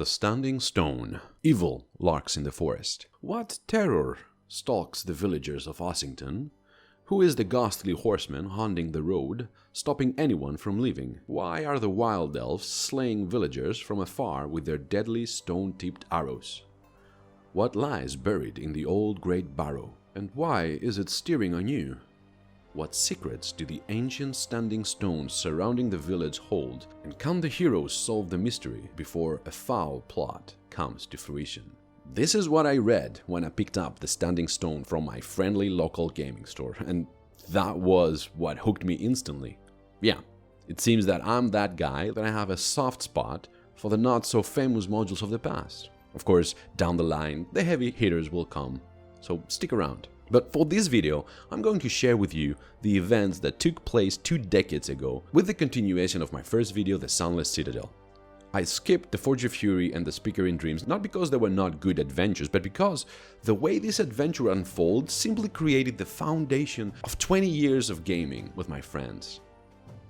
The Standing Stone. Evil lurks in the forest. What terror stalks the villagers of Ossington? Who is the ghastly horseman haunting the road, stopping anyone from leaving? Why are the wild elves slaying villagers from afar with their deadly stone-tipped arrows? What lies buried in the old great barrow, and why is it stirring anew? What secrets do the ancient standing stones surrounding the village hold, and can the heroes solve the mystery before a foul plot comes to fruition? This is what I read when I picked up the Standing Stone from my friendly local gaming store, and that was what hooked me instantly. Yeah, it seems that I'm that guy, that I have a soft spot for the not-so-famous modules of the past. Of course, down the line, the heavy hitters will come, so stick around. But for this video, I'm going to share with you the events that took place 2 decades ago with the continuation of my first video, The Sunless Citadel. I skipped the Forge of Fury and the Speaker in Dreams not because they were not good adventures, but because the way this adventure unfolds simply created the foundation of 20 years of gaming with my friends.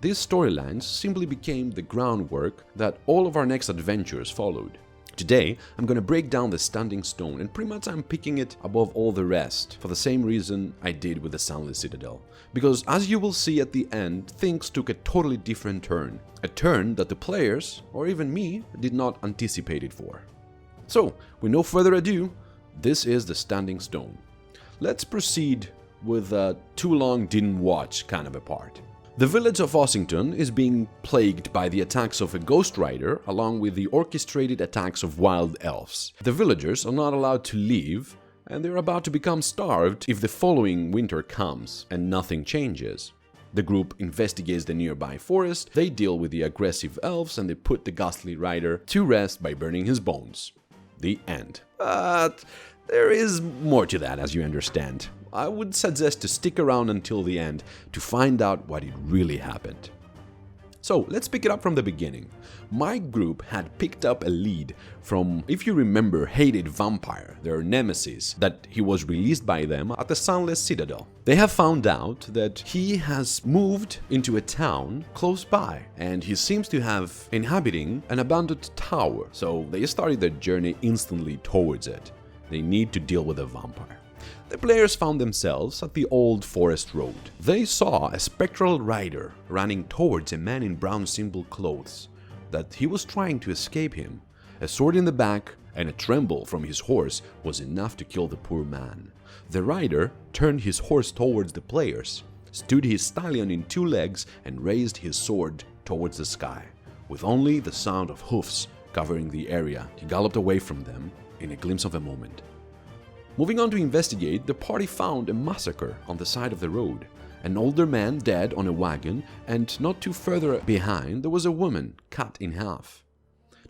These storylines simply became the groundwork that all of our next adventures followed. Today, I'm gonna break down the Standing Stone, and pretty much I'm picking it above all the rest for the same reason I did with the Sunless Citadel. Because as you will see at the end, things took a totally different turn. A turn that the players, or even me, did not anticipate it for. So, with no further ado, this is the Standing Stone. Let's proceed with a too long didn't watch kind of a part. The village of Ossington is being plagued by the attacks of a ghost rider along with the orchestrated attacks of wild elves. The villagers are not allowed to leave, and they're about to become starved if the following winter comes and nothing changes. The group investigates the nearby forest, they deal with the aggressive elves, and they put the ghastly rider to rest by burning his bones. The end. But there is more to that, as you understand. I would suggest to stick around until the end to find out what it really happened. So let's pick it up from the beginning. My group had picked up a lead from, if you remember, Hated Vampire, their nemesis, that he was released by them at the Sunless Citadel. They have found out that he has moved into a town close by, and he seems to have inhabiting an abandoned tower, so they started their journey instantly towards it. They need to deal with a vampire. The players found themselves at the old forest road. They saw a spectral rider running towards a man in brown simple clothes, that he was trying to escape him. A sword in the back and a tremble from his horse was enough to kill the poor man. The rider turned his horse towards the players, stood his stallion in 2 legs and raised his sword towards the sky. With only the sound of hoofs covering the area, he galloped away from them in a glimpse of a moment. Moving on to investigate, the party found a massacre on the side of the road. An older man dead on a wagon, and not too further behind there was a woman cut in half.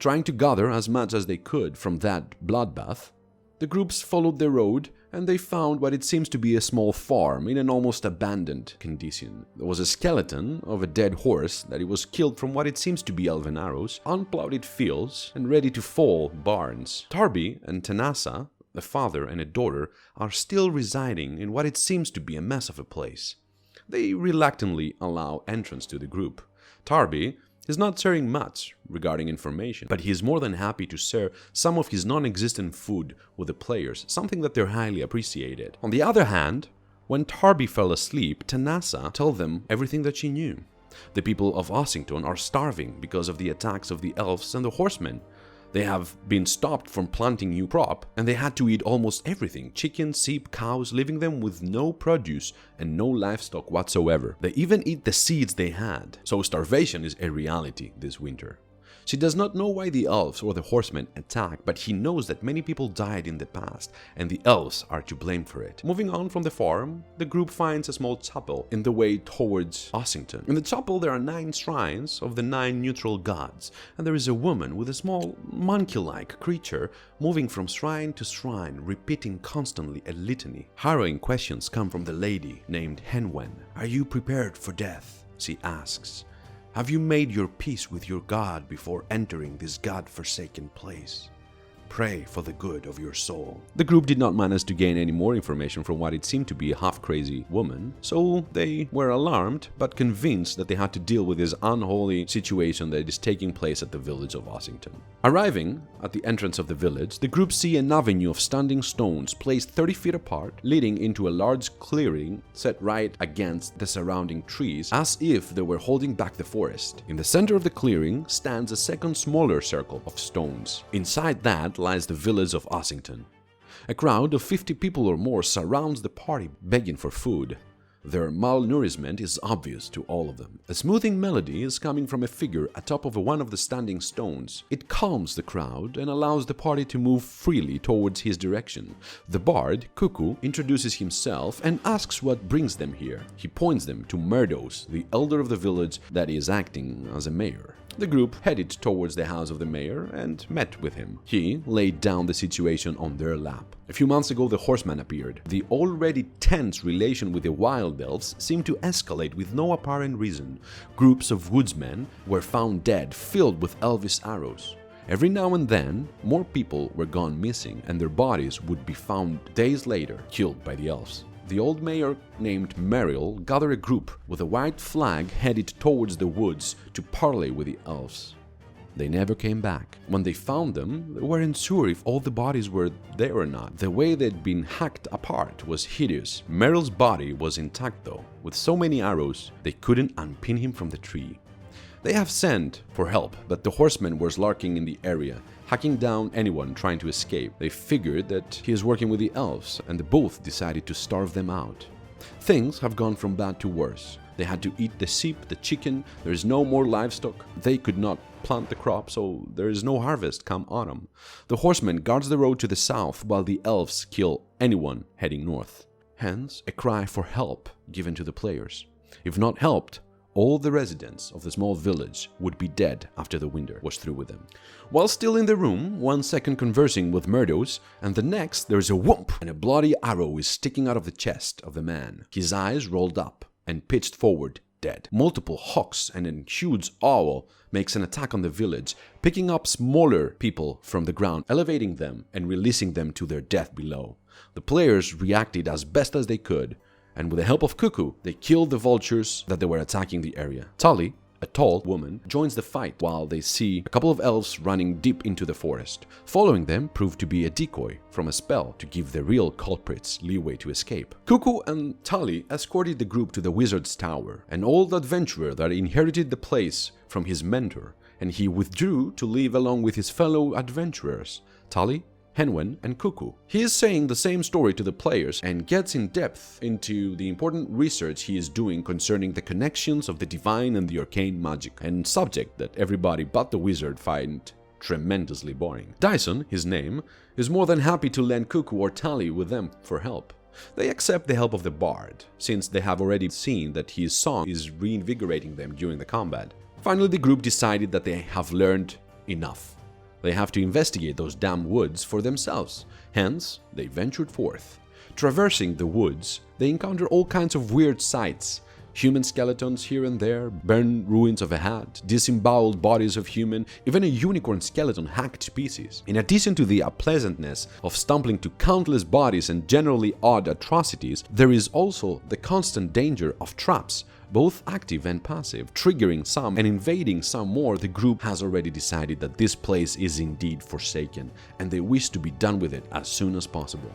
Trying to gather as much as they could from that bloodbath, the groups followed the road and they found what it seems to be a small farm in an almost abandoned condition. There was a skeleton of a dead horse that it was killed from what it seems to be elven arrows, unplowed fields, and ready to fall barns. Tarby and Tanasa, a father and a daughter, are still residing in what it seems to be a mess of a place. They reluctantly allow entrance to the group. Tarby is not sharing much regarding information, but he is more than happy to share some of his non-existent food with the players, something that they're highly appreciated. On the other hand, when Tarby fell asleep, Tanasa told them everything that she knew. The people of Ossington are starving because of the attacks of the elves and the horsemen. They have been stopped from planting new crop, and they had to eat almost everything: chicken, sheep, cows, leaving them with no produce and no livestock whatsoever. They even eat the seeds they had. So starvation is a reality this winter. She does not know why the elves or the horsemen attack, but he knows that many people died in the past, and the elves are to blame for it. Moving on from the farm, the group finds a small chapel in the way towards Ossington. In the chapel there are 9 shrines of the 9 neutral gods, and there is a woman with a small monkey-like creature moving from shrine to shrine, repeating constantly a litany. Harrowing questions come from the lady named Henwen. "Are you prepared for death?" she asks. "Have you made your peace with your God before entering this God-forsaken place? Pray for the good of your soul." The group did not manage to gain any more information from what it seemed to be a half-crazy woman, so they were alarmed but convinced that they had to deal with this unholy situation that is taking place at the village of Ossington. Arriving at the entrance of the village, the group see an avenue of standing stones placed 30 feet apart, leading into a large clearing set right against the surrounding trees, as if they were holding back the forest. In the center of the clearing stands a second smaller circle of stones. Inside that lies the village of Ossington. A crowd of 50 people or more surrounds the party, begging for food. Their malnourishment is obvious to all of them. A smoothing melody is coming from a figure atop of one of the standing stones. It calms the crowd and allows the party to move freely towards his direction. The bard, Cuckoo, introduces himself and asks what brings them here. He points them to Murdos, the elder of the village that is acting as a mayor. The group headed towards the house of the mayor and met with him. He laid down the situation on their lap. A few months ago, the horseman appeared. The already tense relation with the wild elves seemed to escalate with no apparent reason. Groups of woodsmen were found dead, filled with elvish arrows. Every now and then, more people were gone missing, and their bodies would be found days later, killed by the elves. The old mayor named Merrill gathered a group with a white flag headed towards the woods to parley with the elves. They never came back. When they found them, they weren't sure if all the bodies were there or not. The way they'd been hacked apart was hideous. Merrill's body was intact though. With so many arrows, they couldn't unpin him from the tree. They have sent for help, but the horsemen were lurking in the area, hacking down anyone trying to escape. They figured that he is working with the elves, and they both decided to starve them out. Things have gone from bad to worse. They had to eat the sheep, the chicken, there is no more livestock. They could not plant the crop, so there is no harvest come autumn. The horseman guards the road to the south, while the elves kill anyone heading north. Hence, a cry for help given to the players. If not helped, all the residents of the small village would be dead after the winter was through with them. While still in the room, 1 second conversing with Murdos, and the next there is a whoomp, and a bloody arrow is sticking out of the chest of the man. His eyes rolled up and pitched forward, dead. Multiple hawks and a huge owl makes an attack on the village, picking up smaller people from the ground, elevating them and releasing them to their death below. The players reacted as best as they could, and with the help of Cuckoo, they killed the vultures that they were attacking the area. Tali, a tall woman, joins the fight while they see a couple of elves running deep into the forest. Following them proved to be a decoy from a spell to give the real culprits leeway to escape. Cuckoo and Tali escorted the group to the wizard's tower, an old adventurer that inherited the place from his mentor, and he withdrew to live along with his fellow adventurers, Tali, Henwen, and Cuckoo. He is saying the same story to the players and gets in depth into the important research he is doing concerning the connections of the divine and the arcane magic, and subject that everybody but the wizard find tremendously boring. Dyson, his name, is more than happy to lend Cuckoo or Tali with them for help. They accept the help of the bard, since they have already seen that his song is reinvigorating them during the combat. Finally, the group decided that they have learned enough. They have to investigate those damn woods for themselves. Hence, they ventured forth. Traversing the woods, they encounter all kinds of weird sights. Human skeletons here and there, burned ruins of a hut, disemboweled bodies of human, even a unicorn skeleton hacked to pieces. In addition to the unpleasantness of stumbling to countless bodies and generally odd atrocities, there is also the constant danger of traps, both active and passive, triggering some and invading some more. The group has already decided that this place is indeed forsaken, and they wish to be done with it as soon as possible.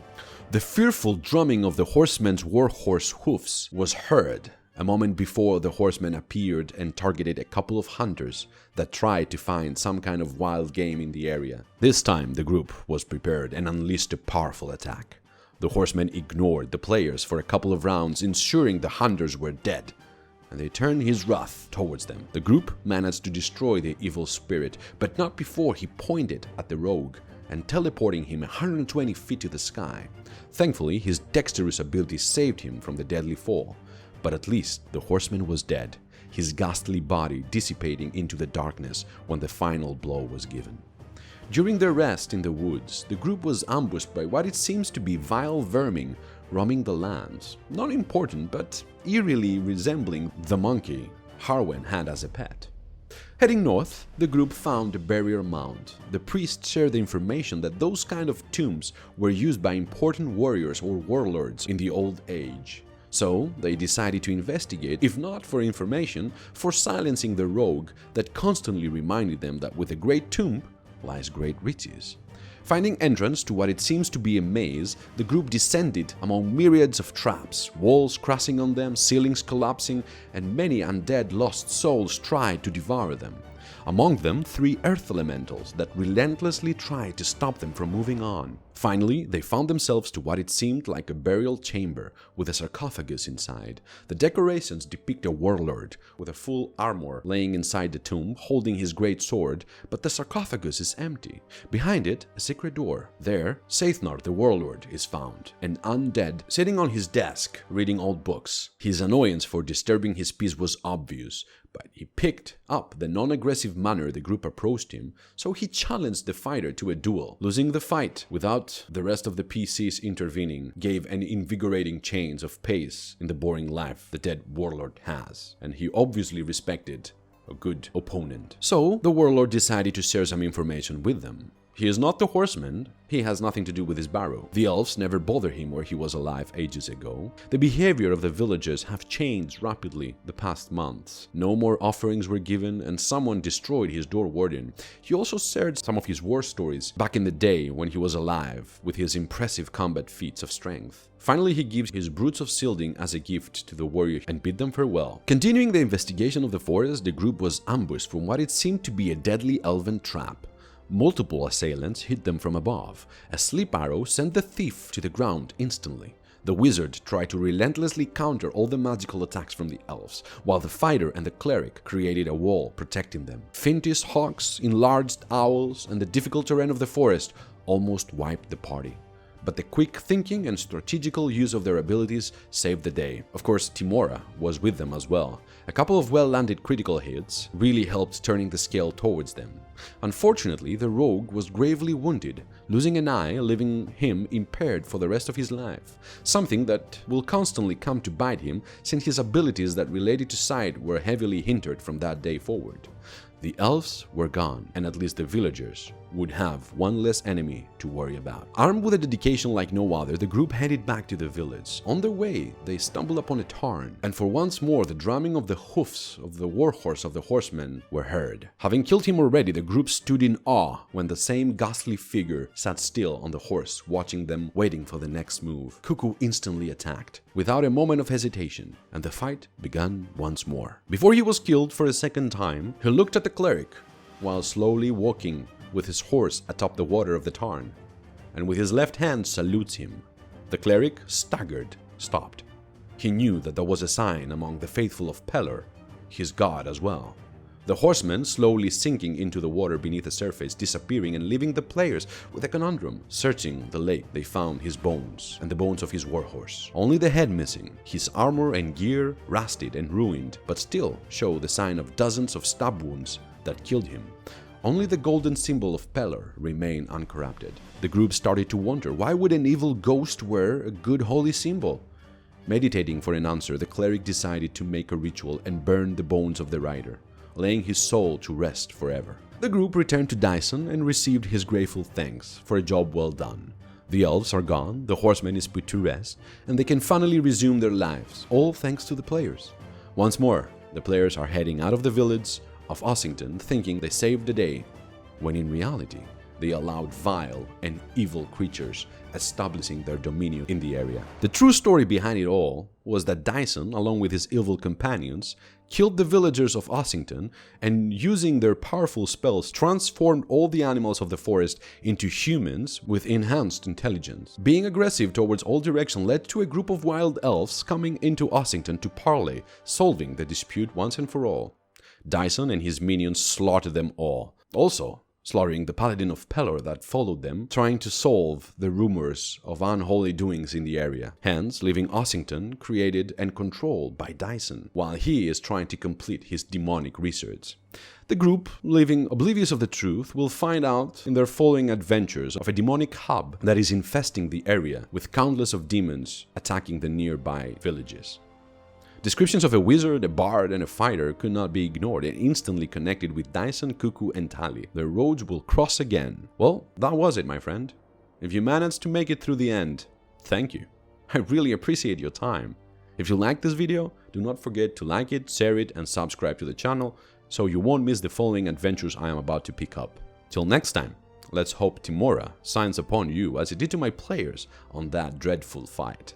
The fearful drumming of the horseman's warhorse hoofs was heard a moment before the horseman appeared and targeted a couple of hunters that tried to find some kind of wild game in the area. This time the group was prepared and unleashed a powerful attack. The horseman ignored the players for a couple of rounds, ensuring the hunters were dead, and they turned his wrath towards them. The group managed to destroy the evil spirit, but not before he pointed at the rogue and teleporting him 120 feet to the sky. Thankfully, his dexterous ability saved him from the deadly fall, but at least the horseman was dead, his ghastly body dissipating into the darkness when the final blow was given. During their rest in the woods, the group was ambushed by what it seems to be vile vermin roaming the lands, not important but eerily resembling the monkey Harwen had as a pet. Heading north, the group found a burial mound. The priest shared the information that those kind of tombs were used by important warriors or warlords in the old age. So they decided to investigate, if not for information, for silencing the rogue that constantly reminded them that with a great tomb lies great riches. Finding entrance to what it seems to be a maze, the group descended among myriads of traps, walls crashing on them, ceilings collapsing, and many undead lost souls tried to devour them. Among them, 3 earth elementals that relentlessly tried to stop them from moving on. Finally, they found themselves to what it seemed like a burial chamber with a sarcophagus inside. The decorations depict a warlord with a full armor laying inside the tomb, holding his great sword, but the sarcophagus is empty. Behind it, a secret door. There, Seithnar the warlord is found, an undead, sitting on his desk, reading old books. His annoyance for disturbing his peace was obvious, but he picked up the non-aggressive manner the group approached him, so he challenged the fighter to a duel. Losing the fight without the rest of the PCs intervening gave an invigorating change of pace in the boring life the dead warlord has, and he obviously respected a good opponent. So the warlord decided to share some information with them. He is not the horseman, he has nothing to do with his barrow. The elves never bothered him where he was alive ages ago. The behavior of the villagers have changed rapidly the past months. No more offerings were given and someone destroyed his door warden. He also shared some of his war stories back in the day when he was alive, with his impressive combat feats of strength. Finally, he gives his Brutes of Silding as a gift to the warrior and bid them farewell. Continuing the investigation of the forest, the group was ambushed from what it seemed to be a deadly elven trap. Multiple assailants hit them from above. A sleep arrow sent the thief to the ground instantly. The wizard tried to relentlessly counter all the magical attacks from the elves, while the fighter and the cleric created a wall protecting them. Fiendish hawks, enlarged owls, and the difficult terrain of the forest almost wiped the party. But the quick thinking and strategical use of their abilities saved the day. Of course, Tymora was with them as well. A couple of well-landed critical hits really helped turning the scale towards them. Unfortunately, the rogue was gravely wounded, losing an eye, leaving him impaired for the rest of his life. Something that will constantly come to bite him, since his abilities that related to sight were heavily hindered from that day forward. The elves were gone, and at least the villagers would have one less enemy to worry about. Armed with a dedication like no other, the group headed back to the village. On their way, they stumbled upon a tarn, and for once more the drumming of the hoofs of the warhorse of the horsemen were heard. Having killed him already, the group stood in awe when the same ghastly figure sat still on the horse, watching them, waiting for the next move. Cuckoo instantly attacked, without a moment of hesitation, and the fight began once more. Before he was killed for a second time, he looked at the cleric, while slowly walking with his horse atop the water of the tarn, and with his left hand salutes him. The cleric, staggered, stopped. He knew that there was a sign among the faithful of Pelor, his god as well. The horsemen slowly sinking into the water beneath the surface, disappearing and leaving the players with a conundrum. Searching the lake, they found his bones and the bones of his warhorse. Only the head missing, his armor and gear rusted and ruined, but still show the sign of dozens of stab wounds that killed him. Only the golden symbol of Pelor remained uncorrupted. The group started to wonder, why would an evil ghost wear a good holy symbol? Meditating for an answer, the cleric decided to make a ritual and burn the bones of the rider, laying his soul to rest forever. The group returned to Dyson and received his grateful thanks for a job well done. The elves are gone, the horseman is put to rest, and they can finally resume their lives, all thanks to the players. Once more, the players are heading out of the village of Ossington thinking they saved the day, when in reality, they allowed vile and evil creatures establishing their dominion in the area. The true story behind it all was that Dyson, along with his evil companions, killed the villagers of Ossington and, using their powerful spells, transformed all the animals of the forest into humans with enhanced intelligence. Being aggressive towards all directions led to a group of wild elves coming into Ossington to parley, solving the dispute once and for all. Dyson and his minions slaughtered them all, also slaughtering the paladin of Pelor that followed them, trying to solve the rumors of unholy doings in the area, hence leaving Ossington created and controlled by Dyson, while he is trying to complete his demonic research. The group, living oblivious of the truth, will find out in their following adventures of a demonic hub that is infesting the area, with countless of demons attacking the nearby villages. Descriptions of a wizard, a bard, and a fighter could not be ignored and instantly connected with Dyson, Cuckoo, and Tali. Their roads will cross again. Well, that was it, my friend. If you managed to make it through the end, thank you. I really appreciate your time. If you liked this video, do not forget to like it, share it, and subscribe to the channel so you won't miss the following adventures I am about to pick up. Till next time, let's hope Tymora shines upon you as it did to my players on that dreadful fight.